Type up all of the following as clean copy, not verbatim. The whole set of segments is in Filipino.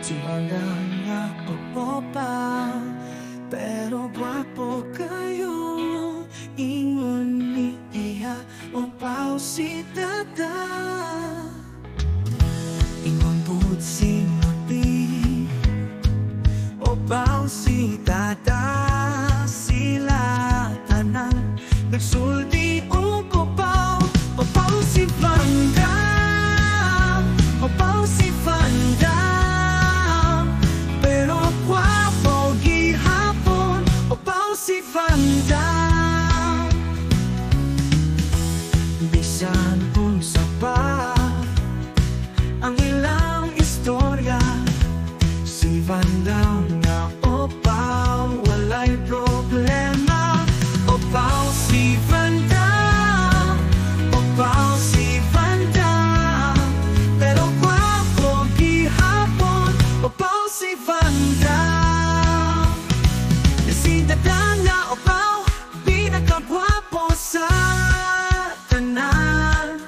Tiwala nga o pa, pero gwapo kayo. Ingon ni iya o pao si dada. Ingon bud si mabi o pao si dada. Sila tanan nagsulti o pao. O pao si Vanda, o pao si Vanda. Pero gwapo gihapon o pao si Vanda. Bisan unsa pa ang ilang istorya, si Vanda nga o pao walay problema. O pao si Vanda, o pao si Vanda. Pero gwapo gihapon o pao si Vanda. Si dada nga o pao pinakagwapo sa tanan,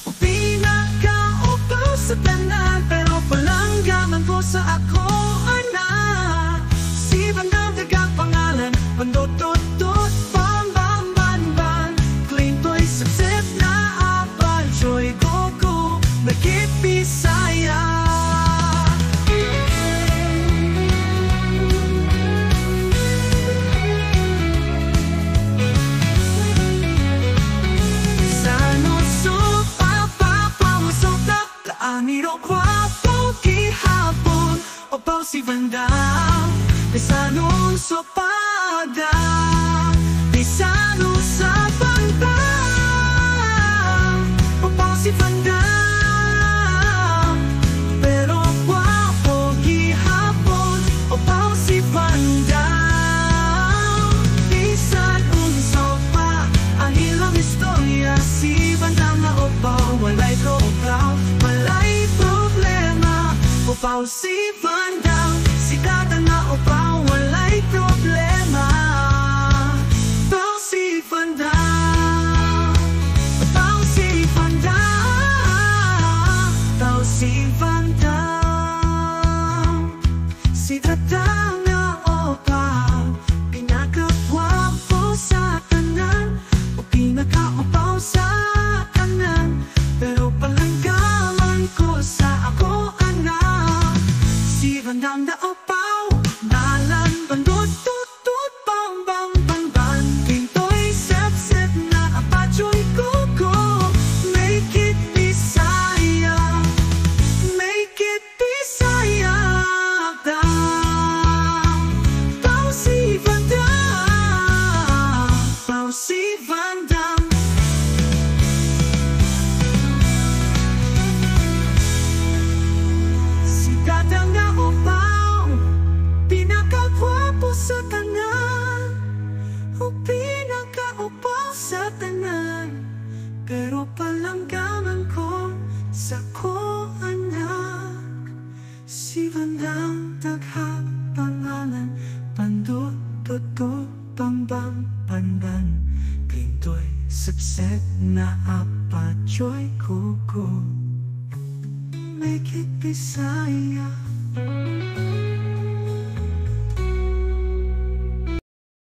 o pinaka-upaw sa tanan. Pero palanggaman ko sa ako, anak. Si Vanda daga pangalan, pandot-dot-dot, bam-bam-ban-ban. Clean toy, success na apal, joy go-go, nagkip-Bisaya. Aniro gwapo gihapon o pao si Vanda. Bisanong sopada, bisanong sa Vanda. O pao si Vanda. Pero gwapo gihapon o pao si Vanda. Bisanong sopa ang ilang istorya, si Vanda nga o pao walay problema. O pao si Vanda, si dada nga o pao walay problema. Pao si Vanda, o pao si Vanda, pao si Vanda. Si dada nga o pao pinakagwapo sa tanan, o pinaka-upaw sa tanan. Pero palanggaman ko sa ako, anak. Si Vanda nga o pao nalan, bandot-dot-dot, bam-bam-bam-bam. Pintoy, sep-sep na apachoy go-go. Make it Bisaya, make it Bisaya daw. Pao si Vanda, pao si Vanda. Si dada nga o pao pinakagwapo sa tanan, o pinaka-upaw sa tanan. Pero palanggaman ko sa ko, anak. Si Vanda daghang pangalan, pandot-dot-dot, bam-bam-ban-ban. Pintoy, sep-sep na apachoy go-go. Make it Bisaya.